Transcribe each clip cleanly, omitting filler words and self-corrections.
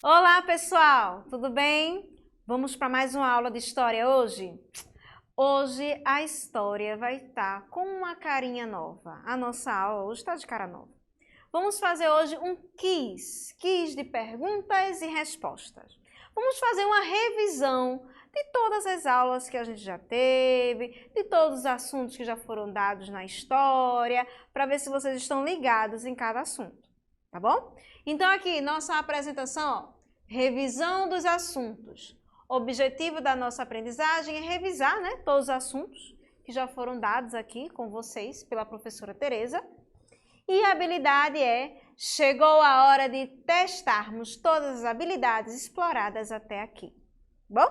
Olá, pessoal! Tudo bem? Vamos para mais uma aula de história hoje? Hoje a história vai estar com uma carinha nova. A nossa aula hoje está de cara nova. Vamos fazer hoje um quiz de perguntas e respostas. Vamos fazer uma revisão de todas as aulas que a gente já teve, de todos os assuntos que já foram dados na história, para ver se vocês estão ligados em cada assunto, tá bom? Então aqui, nossa apresentação, ó, revisão dos assuntos. O objetivo da nossa aprendizagem é revisar, né, todos os assuntos que já foram dados aqui com vocês pela professora Tereza. E a habilidade é, chegou a hora de testarmos todas as habilidades exploradas até aqui. Bom?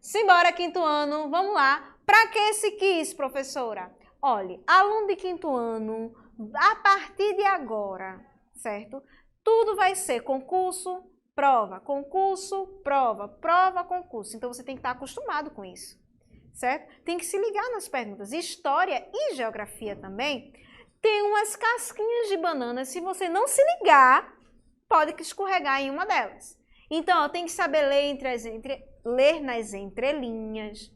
Simbora, quinto ano, vamos lá. Para que esse quiz, professora? Olhe, aluno de quinto ano, a partir de agora, certo? Tudo vai ser concurso, prova, concurso, prova, prova, concurso. Então, você tem que estar acostumado com isso, certo? Tem que se ligar nas perguntas. História e geografia também tem umas casquinhas de banana. Se você não se ligar, pode escorregar em uma delas. Então, tem que saber ler nas entrelinhas.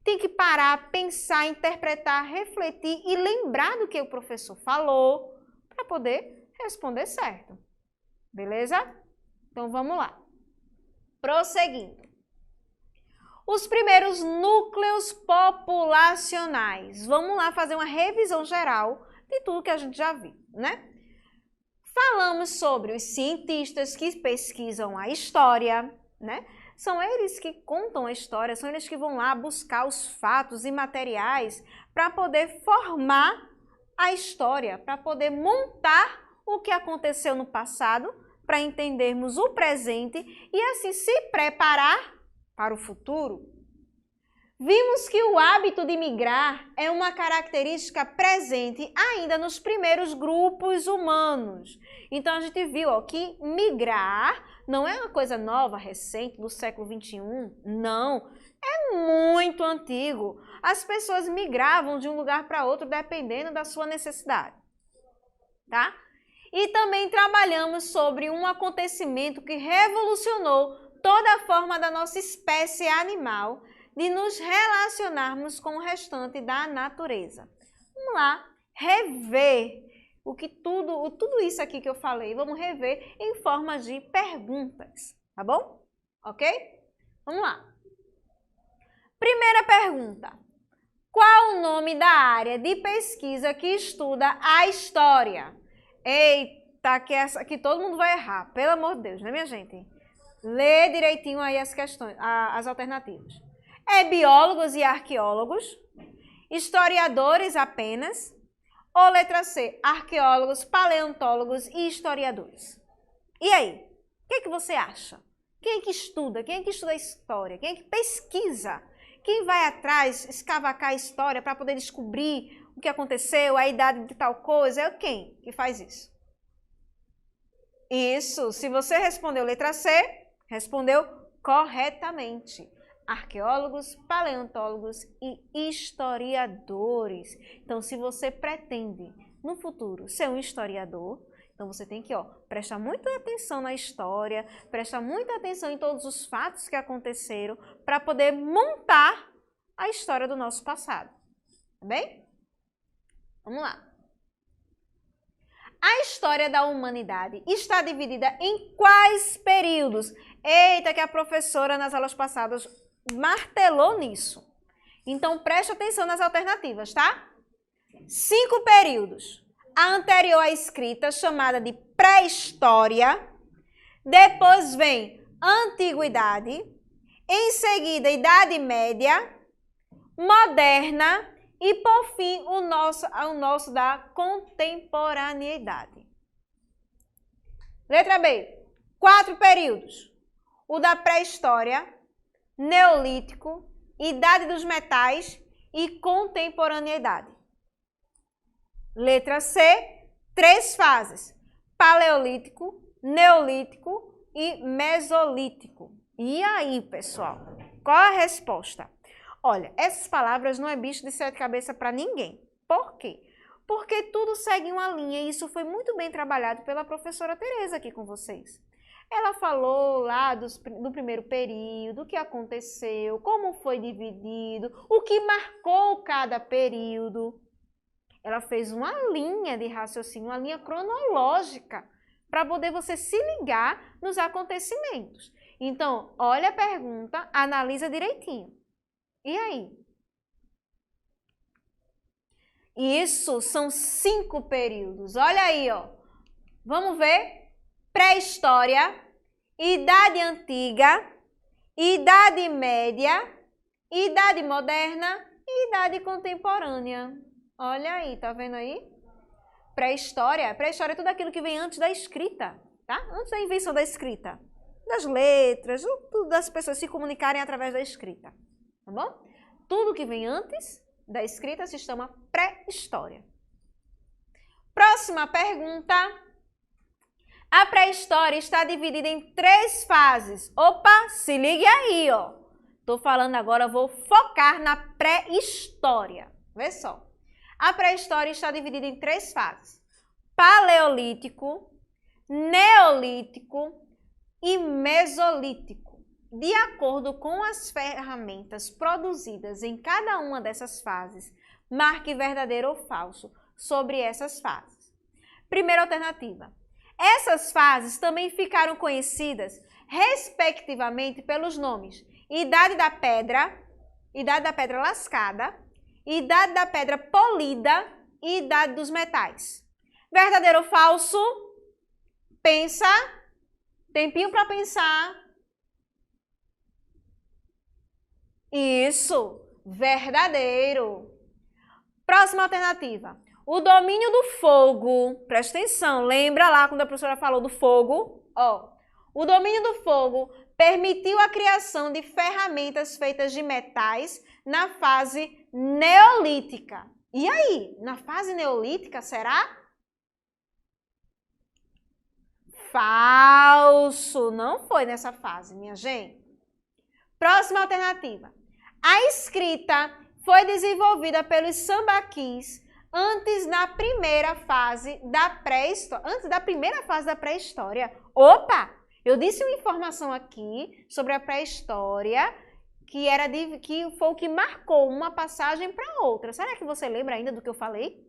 Tem que parar, pensar, interpretar, refletir e lembrar do que o professor falou para poder responder certo. Beleza? Então, vamos lá. Prosseguindo. Os primeiros núcleos populacionais. Vamos lá fazer uma revisão geral de tudo que a gente já viu, né? Falamos sobre os cientistas que pesquisam a história, né? São eles que contam a história, são eles que vão lá buscar os fatos e materiais para poder formar a história, para poder montar o que aconteceu no passado, para entendermos o presente e assim se preparar para o futuro. Vimos que o hábito de migrar é uma característica presente ainda nos primeiros grupos humanos. Então, a gente viu ó, que migrar não é uma coisa nova, recente, do século XXI. Não, é muito antigo. As pessoas migravam de um lugar para outro dependendo da sua necessidade, tá? E também trabalhamos sobre um acontecimento que revolucionou toda a forma da nossa espécie animal de nos relacionarmos com o restante da natureza. Vamos lá rever tudo isso aqui que eu falei, vamos rever em forma de perguntas, tá bom? Ok? Vamos lá. Primeira pergunta. Qual o nome da área de pesquisa que estuda a história? Eita, que essa aqui todo mundo vai errar, pelo amor de Deus, né, minha gente? Lê direitinho aí as questões, as alternativas. É biólogos e arqueólogos, historiadores apenas, ou letra C, arqueólogos, paleontólogos e historiadores? E aí, o que você acha? Quem é que estuda? Quem é que estuda a história? Quem é que pesquisa? Quem vai atrás, escavacar a história para poder descobrir o que aconteceu, a idade de tal coisa? É quem que faz isso? Isso, se você respondeu letra C, respondeu corretamente. Arqueólogos, paleontólogos e historiadores. Então, se você pretende, no futuro, ser um historiador, então você tem que prestar muita atenção na história, prestar muita atenção em todos os fatos que aconteceram para poder montar a história do nosso passado. Tá bem? Vamos lá. A história da humanidade está dividida em quais períodos? Eita, que a professora nas aulas passadas martelou nisso. Então, preste atenção nas alternativas, tá? 5 períodos. A anterior à escrita, chamada de pré-história. Depois vem antiguidade. Em seguida, Idade Média, moderna e, por fim, o nosso da contemporaneidade. Letra B. 4 períodos. O da pré-história, Neolítico, Idade dos Metais e Contemporaneidade. Letra C, 3 fases, Paleolítico, Neolítico e Mesolítico. E aí, pessoal, qual a resposta? Olha, essas palavras não é bicho de 7 cabeças para ninguém. Por quê? Porque tudo segue uma linha e isso foi muito bem trabalhado pela professora Tereza aqui com vocês. Ela falou lá do primeiro período, o que aconteceu, como foi dividido, o que marcou cada período. Ela fez uma linha de raciocínio, uma linha cronológica, para poder você se ligar nos acontecimentos. Então, olha a pergunta, analisa direitinho. E aí? Isso são 5 períodos. Olha aí, ó. Vamos ver? Pré-história, Idade Antiga, Idade Média, Idade Moderna e Idade Contemporânea. Olha aí, tá vendo aí? Pré-história. Pré-história é tudo aquilo que vem antes da escrita, tá? Antes da invenção da escrita. Das letras, tudo das pessoas se comunicarem através da escrita, tá bom? Tudo que vem antes da escrita se chama pré-história. Próxima pergunta. A pré-história está dividida em 3 fases. Opa, se ligue aí, ó. Tô falando agora, vou focar na pré-história. Vê só. A pré-história está dividida em 3 fases. Paleolítico, Neolítico e Mesolítico. De acordo com as ferramentas produzidas em cada uma dessas fases, marque verdadeiro ou falso sobre essas fases. Primeira alternativa. Essas fases também ficaram conhecidas, respectivamente, pelos nomes Idade da Pedra Lascada, Idade da Pedra Polida e Idade dos Metais. Verdadeiro ou falso? Pensa. Tempinho para pensar. Isso, verdadeiro. Próxima alternativa. O domínio do fogo, presta atenção, lembra lá quando a professora falou do fogo? Ó, o domínio do fogo permitiu a criação de ferramentas feitas de metais na fase neolítica. E aí, na fase neolítica, será? Falso, não foi nessa fase, minha gente. Próxima alternativa. A escrita foi desenvolvida pelos sambaquis antes da primeira fase da pré-história. Opa! Eu disse uma informação aqui sobre a pré-história que foi o que marcou uma passagem para outra. Será que você lembra ainda do que eu falei?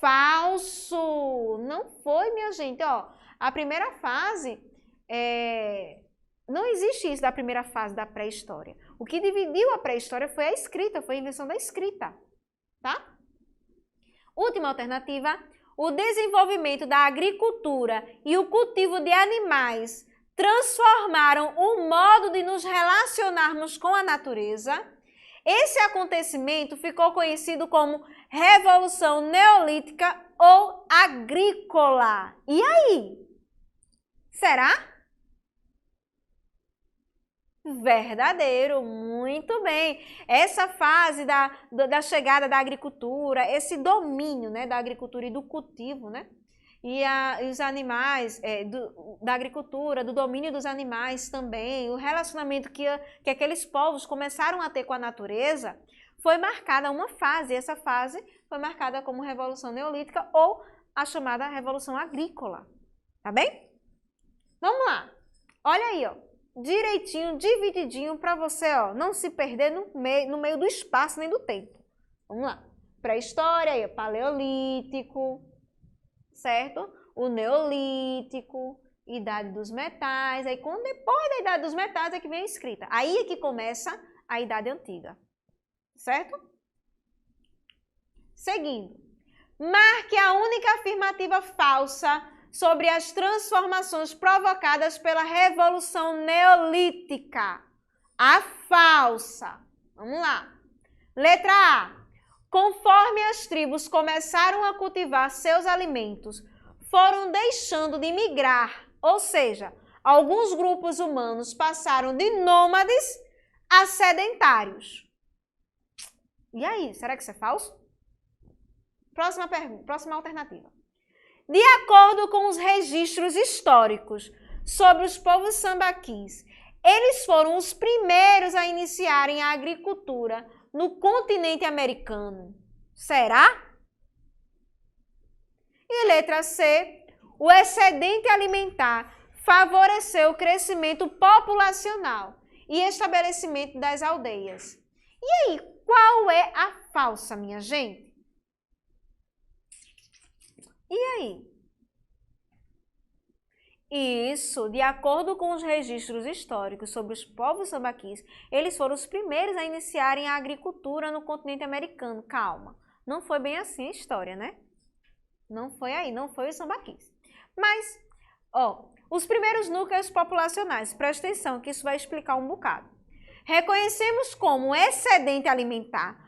Falso! Não foi, minha gente. Ó, a primeira fase não existe isso da primeira fase da pré-história. O que dividiu a pré-história foi a escrita, foi a invenção da escrita, tá? Última alternativa, o desenvolvimento da agricultura e o cultivo de animais transformaram o modo de nos relacionarmos com a natureza. Esse acontecimento ficou conhecido como Revolução Neolítica ou Agrícola. E aí? Será? Verdadeiro, muito bem. Essa fase da chegada da agricultura, esse domínio, né, da agricultura e do cultivo, né, e os animais, da agricultura, do domínio dos animais também, o relacionamento que aqueles povos começaram a ter com a natureza, foi marcada uma fase. Essa fase foi marcada como Revolução Neolítica ou a chamada Revolução Agrícola. Tá bem? Vamos lá. Olha aí, ó. Direitinho, divididinho para você, ó, não se perder no meio do espaço nem do tempo. Vamos lá. Pré-história, paleolítico, certo? O neolítico, idade dos metais. Aí, depois da idade dos metais é que vem a escrita. Aí é que começa a idade antiga, certo? Seguindo. Marque a única afirmativa falsa sobre as transformações provocadas pela Revolução Neolítica. A falsa. Vamos lá. Letra A. Conforme as tribos começaram a cultivar seus alimentos, foram deixando de migrar, ou seja, alguns grupos humanos passaram de nômades a sedentários. E aí, será que isso é falso? Próxima pergunta, próxima alternativa. De acordo com os registros históricos sobre os povos sambaquis, eles foram os primeiros a iniciarem a agricultura no continente americano. Será? E letra C. o excedente alimentar favoreceu o crescimento populacional e estabelecimento das aldeias. E aí, qual é a falsa, minha gente? E aí? Isso, de acordo com os registros históricos sobre os povos sambaquis, eles foram os primeiros a iniciarem a agricultura no continente americano. Calma, não foi bem assim a história, né? Não foi aí, não foi os sambaquis. Mas, os primeiros núcleos populacionais, presta atenção que isso vai explicar um bocado. Reconhecemos como excedente alimentar,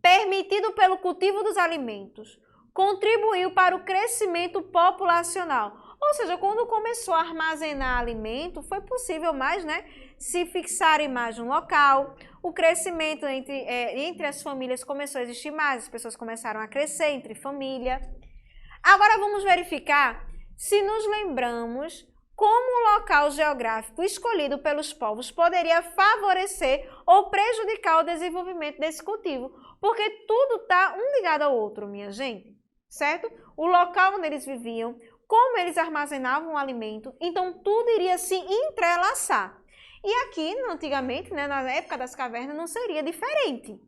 permitido pelo cultivo dos alimentos, contribuiu para o crescimento populacional. Ou seja, quando começou a armazenar alimento, foi possível mais, né, se fixarem mais no local. O crescimento entre as famílias começou a existir mais, as pessoas começaram a crescer entre família. Agora vamos verificar se nos lembramos como o local geográfico escolhido pelos povos poderia favorecer ou prejudicar o desenvolvimento desse cultivo. Porque tudo está um ligado ao outro, minha gente, certo? O local onde eles viviam, como eles armazenavam o alimento, então tudo iria se entrelaçar. E aqui, antigamente, né, na época das cavernas, não seria diferente,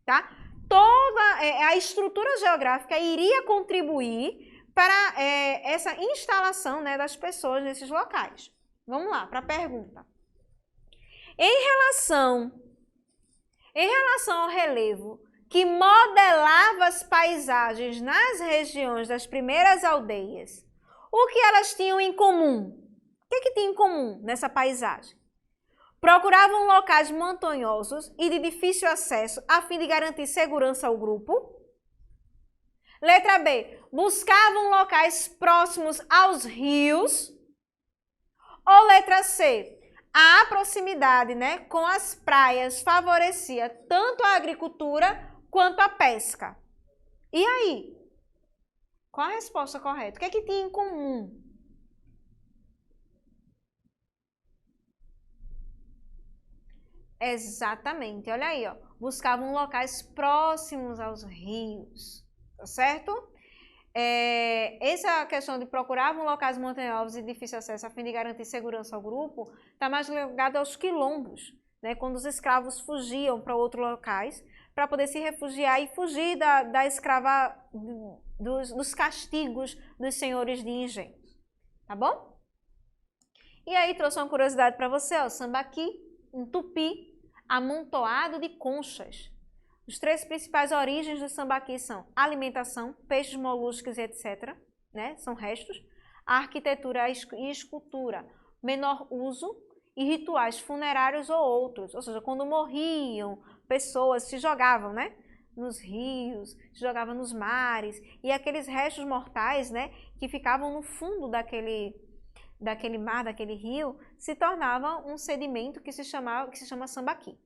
tá? Toda a estrutura geográfica iria contribuir para essa instalação, né, das pessoas nesses locais. Vamos lá, para a pergunta. Em relação ao relevo que modelava as paisagens nas regiões das primeiras aldeias, o que elas tinham em comum? O que tinha em comum nessa paisagem? Procuravam locais montanhosos e de difícil acesso a fim de garantir segurança ao grupo. Letra B, buscavam locais próximos aos rios. Ou letra C, a proximidade, né, com as praias favorecia tanto a agricultura quanto a pesca. E aí? Qual a resposta correta? O que é que tinha em comum? Exatamente, olha aí, ó. Buscavam locais próximos aos rios, tá certo? Essa questão de procuravam locais montanhosos e de difícil acesso a fim de garantir segurança ao grupo está mais ligado aos quilombos, né? Quando os escravos fugiam para outros locais para poder se refugiar e fugir dos castigos dos senhores de engenho, tá bom? E aí trouxe uma curiosidade para você, ó, sambaqui, um tupi amontoado de conchas. Os três principais origens do sambaqui são alimentação, peixes, moluscos e etc., né? São restos, a arquitetura e escultura, menor uso e rituais funerários ou outros, ou seja, quando morriam, pessoas se jogavam, né, nos rios, se jogavam nos mares, e aqueles restos mortais, né, que ficavam no fundo daquele mar, daquele rio, se tornavam um sedimento que se chama sambaqui.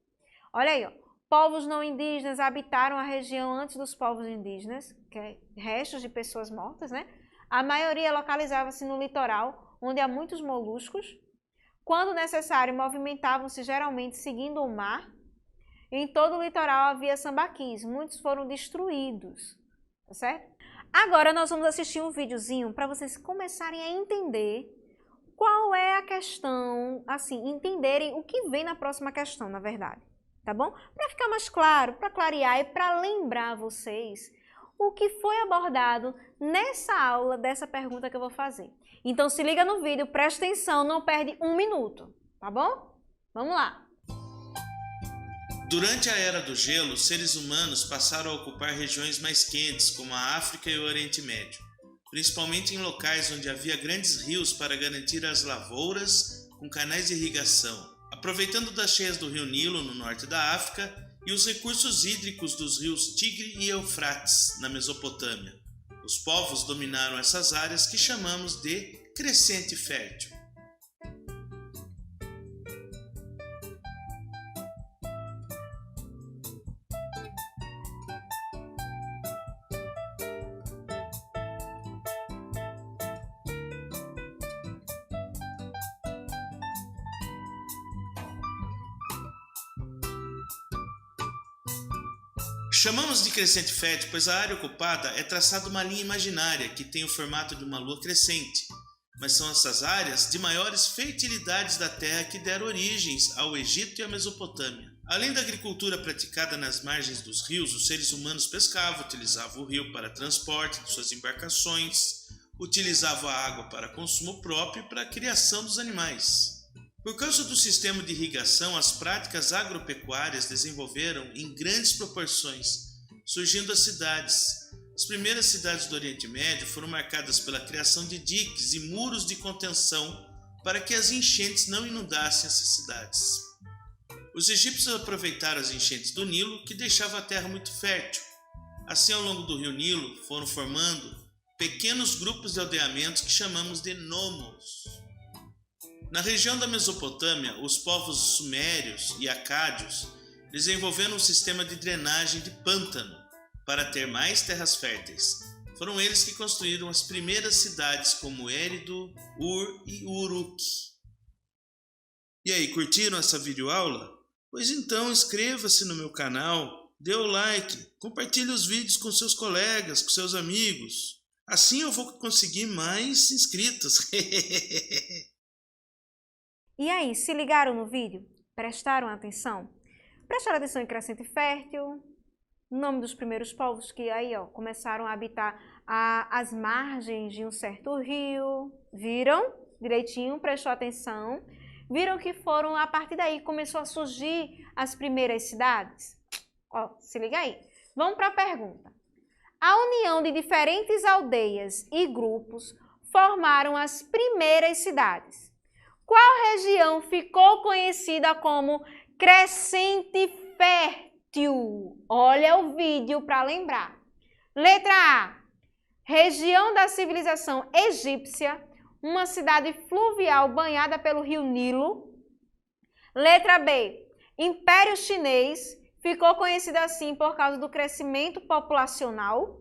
Olha aí, ó, povos não indígenas habitaram a região antes dos povos indígenas, que é restos de pessoas mortas, né? A maioria localizava-se no litoral, onde há muitos moluscos. Quando necessário, movimentavam-se geralmente seguindo o mar. Em todo o litoral havia sambaquis, muitos foram destruídos, tá certo? Agora nós vamos assistir um videozinho para vocês começarem a entender qual é a questão, assim, entenderem o que vem na próxima questão, na verdade, tá bom? Para ficar mais claro, para clarear e para lembrar vocês o que foi abordado nessa aula dessa pergunta que eu vou fazer. Então se liga no vídeo, presta atenção, não perde um minuto, tá bom? Vamos lá! Durante a Era do Gelo, os seres humanos passaram a ocupar regiões mais quentes, como a África e o Oriente Médio, principalmente em locais onde havia grandes rios para garantir as lavouras com canais de irrigação, aproveitando das cheias do rio Nilo, no norte da África, e os recursos hídricos dos rios Tigre e Eufrates, na Mesopotâmia. Os povos dominaram essas áreas que chamamos de crescente fértil. Chamamos de crescente fértil, pois a área ocupada é traçada uma linha imaginária que tem o formato de uma lua crescente, mas são essas áreas de maiores fertilidades da terra que deram origens ao Egito e à Mesopotâmia. Além da agricultura praticada nas margens dos rios, os seres humanos pescavam, utilizavam o rio para transporte de suas embarcações, utilizavam a água para consumo próprio e para a criação dos animais. Por causa do sistema de irrigação, as práticas agropecuárias desenvolveram em grandes proporções, surgindo as cidades. As primeiras cidades do Oriente Médio foram marcadas pela criação de diques e muros de contenção para que as enchentes não inundassem essas cidades. Os egípcios aproveitaram as enchentes do Nilo, que deixava a terra muito fértil. Assim, ao longo do rio Nilo, foram formando pequenos grupos de aldeamentos que chamamos de nomos. Na região da Mesopotâmia, os povos sumérios e acádios desenvolveram um sistema de drenagem de pântano para ter mais terras férteis. Foram eles que construíram as primeiras cidades como Eridu, Ur e Uruk. E aí, curtiram essa videoaula? Pois então, inscreva-se no meu canal, dê o like, compartilhe os vídeos com seus colegas, com seus amigos. Assim eu vou conseguir mais inscritos. E aí, se ligaram no vídeo? Prestaram atenção? Prestaram atenção em Crescente Fértil, nome dos primeiros povos que aí, começaram a habitar as margens de um certo rio. Viram direitinho? Prestou atenção? Viram que foram, a partir daí, começou a surgir as primeiras cidades? Se liga aí. Vamos para a pergunta. A união de diferentes aldeias e grupos formaram as primeiras cidades. Qual região ficou conhecida como Crescente Fértil? Olha o vídeo para lembrar. Letra A, região da civilização egípcia, uma cidade fluvial banhada pelo rio Nilo. Letra B, Império Chinês, ficou conhecido assim por causa do crescimento populacional.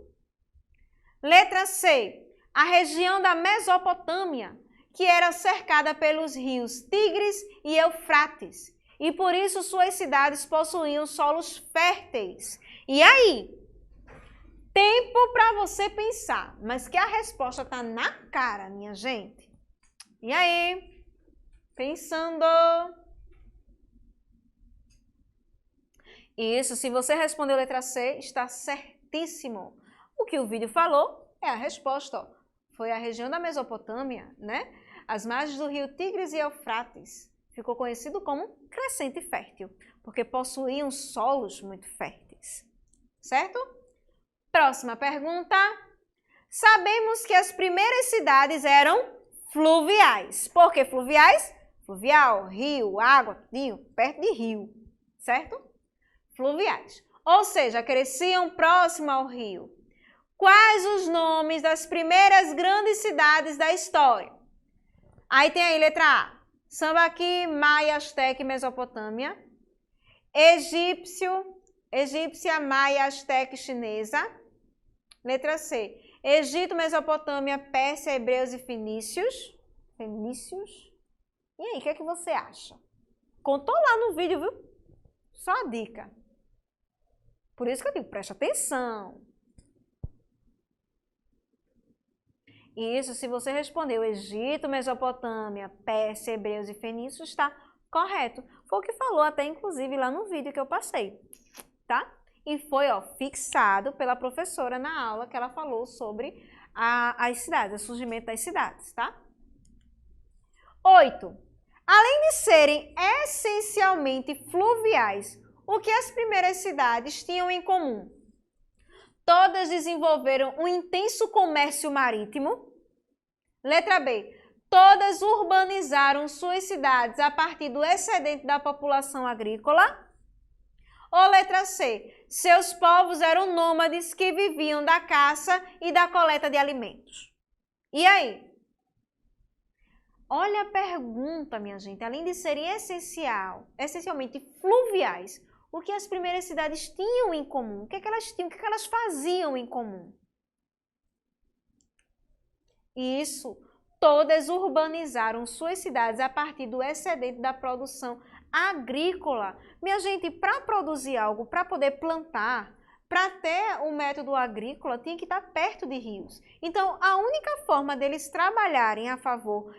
Letra C, a região da Mesopotâmia, que era cercada pelos rios Tigres e Eufrates, e por isso suas cidades possuíam solos férteis. E aí? Tempo para você pensar, mas que a resposta está na cara, minha gente. E aí? Pensando? Isso, se você respondeu letra C, está certíssimo. O que o vídeo falou é a resposta. Foi a região da Mesopotâmia, né? As margens do rio Tigres e Eufrates. Ficou conhecido como Crescente Fértil, porque possuíam solos muito férteis. Certo? Próxima pergunta. Sabemos que as primeiras cidades eram fluviais. Por que fluviais? Fluvial, rio, água, rio, perto de rio. Certo? Fluviais. Ou seja, cresciam próximo ao rio. Quais os nomes das primeiras grandes cidades da história? Aí tem aí letra A, Sambaqui, Maia, Asteca e Mesopotâmia. Egípcia, Maia, Asteca e Chinesa. Letra C, Egito, Mesopotâmia, Pérsia, Hebreus e Fenícios. E aí, o que é que você acha? Contou lá no vídeo, viu? Só a dica. Por isso que eu digo, preste atenção. Isso, se você respondeu Egito, Mesopotâmia, Pérsia, Hebreus e Fenícios, está correto. Foi o que falou até, inclusive, lá no vídeo que eu passei, tá? E foi, fixado pela professora na aula que ela falou sobre as cidades, o surgimento das cidades, tá? 8. Além de serem essencialmente fluviais, o que as primeiras cidades tinham em comum? Todas desenvolveram um intenso comércio marítimo. Letra B. Todas urbanizaram suas cidades a partir do excedente da população agrícola. Ou letra C. Seus povos eram nômades que viviam da caça e da coleta de alimentos. E aí? Olha a pergunta, minha gente. Além de serem essencialmente fluviais, o que as primeiras cidades tinham em comum? O que é que elas tinham? O que é que elas faziam em comum? Isso, todas urbanizaram suas cidades a partir do excedente da produção agrícola. Minha gente, para produzir algo, para poder plantar, para ter o método agrícola, tinha que estar perto de rios. Então, a única forma deles trabalharem a favor,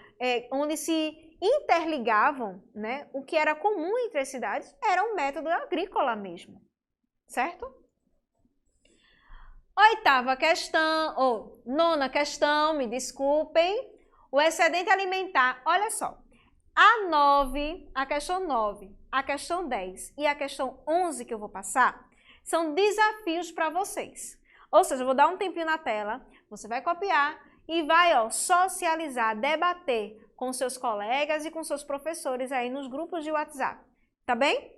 onde se interligavam, né, o que era comum entre as cidades, era o método agrícola mesmo, certo? Oitava questão, ou nona questão, me desculpem, o excedente alimentar, olha só, a questão 9, a questão 10 e a questão 11 que eu vou passar, são desafios para vocês. Ou seja, eu vou dar um tempinho na tela, você vai copiar e vai socializar, debater com seus colegas e com seus professores aí nos grupos de WhatsApp, tá bem?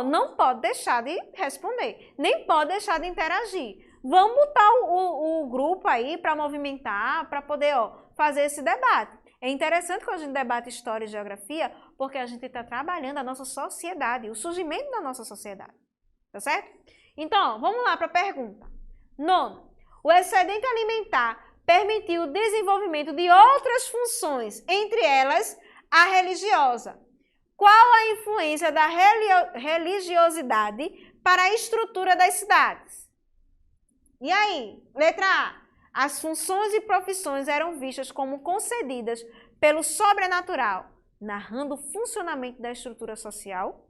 Não pode deixar de responder, nem pode deixar de interagir. Vamos botar o grupo aí para movimentar, para poder fazer esse debate. É interessante quando a gente debate história e geografia, porque a gente está trabalhando a nossa sociedade, o surgimento da nossa sociedade, tá certo? Então, vamos lá para a pergunta. Nono, o excedente alimentar permitiu o desenvolvimento de outras funções, entre elas a religiosa. Qual a influência da religiosidade para a estrutura das cidades? E aí, letra A. As funções e profissões eram vistas como concedidas pelo sobrenatural, narrando o funcionamento da estrutura social.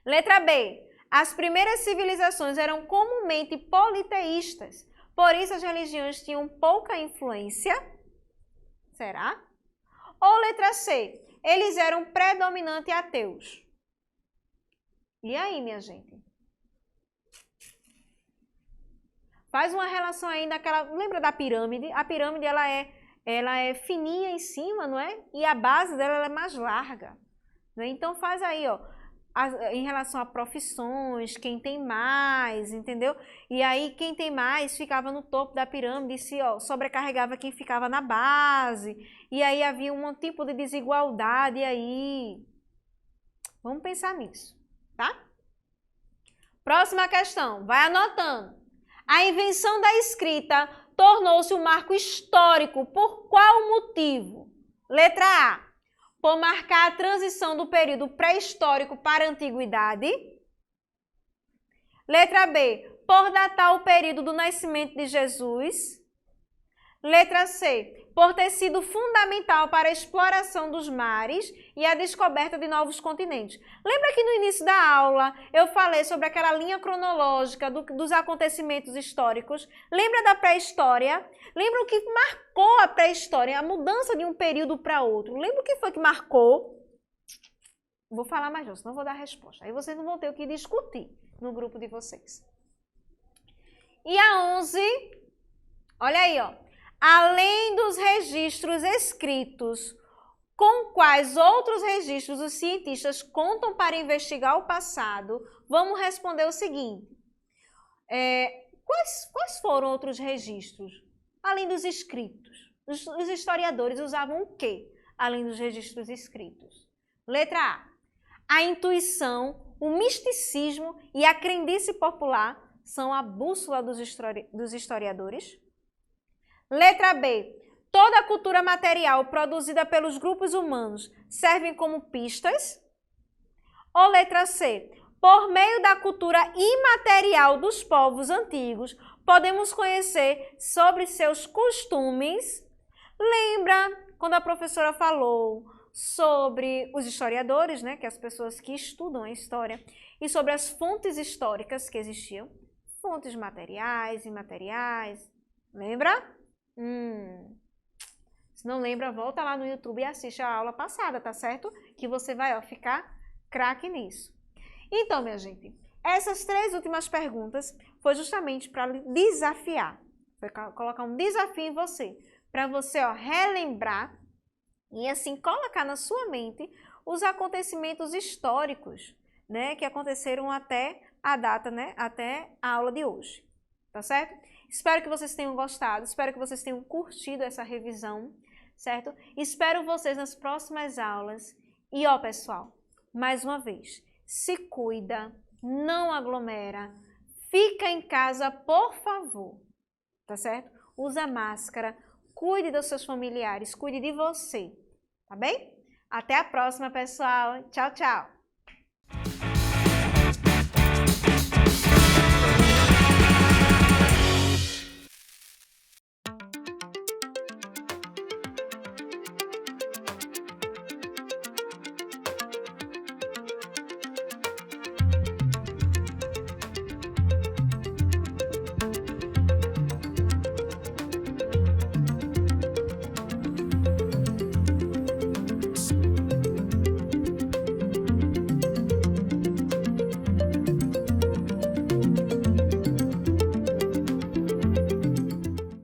Letra B. As primeiras civilizações eram comumente politeístas, por isso as religiões tinham pouca influência. Será? Ou letra C. Eles eram predominantemente ateus. E aí, minha gente? Faz uma relação aí daquela... Lembra da pirâmide? A pirâmide, ela é fininha em cima, não é? E a base dela ela é mais larga. Não é? Então, faz aí, em relação a profissões, quem tem mais, entendeu? E aí, quem tem mais ficava no topo da pirâmide e se sobrecarregava quem ficava na base. E aí, havia um tipo de desigualdade aí. Vamos pensar nisso, tá? Próxima questão, vai anotando. A invenção da escrita tornou-se um marco histórico por qual motivo? Letra A. Por marcar a transição do período pré-histórico para a antiguidade. Letra B. Por datar o período do nascimento de Jesus. Letra C. Por ter sido fundamental para a exploração dos mares e a descoberta de novos continentes. Lembra que no início da aula eu falei sobre aquela linha cronológica dos acontecimentos históricos? Lembra da pré-história? Lembra o que marcou a pré-história, a mudança de um período para outro? Lembra o que foi que marcou? Vou falar mais não, senão vou dar a resposta. Aí vocês não vão ter o que discutir no grupo de vocês. E a 11, olha aí, além dos registros escritos, com quais outros registros os cientistas contam para investigar o passado, vamos responder o seguinte. Quais foram outros registros? Além dos escritos. Os historiadores usavam o quê? Além dos registros escritos. Letra A. A intuição, o misticismo e a crendice popular são a bússola dos historiadores. Letra B. Toda a cultura material produzida pelos grupos humanos servem como pistas. Ou letra C. Por meio da cultura imaterial dos povos antigos, podemos conhecer sobre seus costumes. Lembra quando a professora falou sobre os historiadores, né, que é as pessoas que estudam a história, e sobre as fontes históricas que existiam? Fontes materiais, imateriais. Lembra? Se não lembra, volta lá no YouTube e assiste a aula passada, tá certo? Que você vai ficar craque nisso. Então, minha gente, essas 3 últimas perguntas foi justamente para desafiar, foi colocar um desafio em você, para você relembrar e assim colocar na sua mente os acontecimentos históricos, né, que aconteceram até a data, né, até a aula de hoje, tá certo? Espero que vocês tenham gostado, espero que vocês tenham curtido essa revisão, certo? Espero vocês nas próximas aulas. E pessoal, mais uma vez, se cuida, não aglomera, fica em casa, por favor, tá certo? Usa máscara, cuide dos seus familiares, cuide de você, tá bem? Até a próxima, pessoal. Tchau, tchau!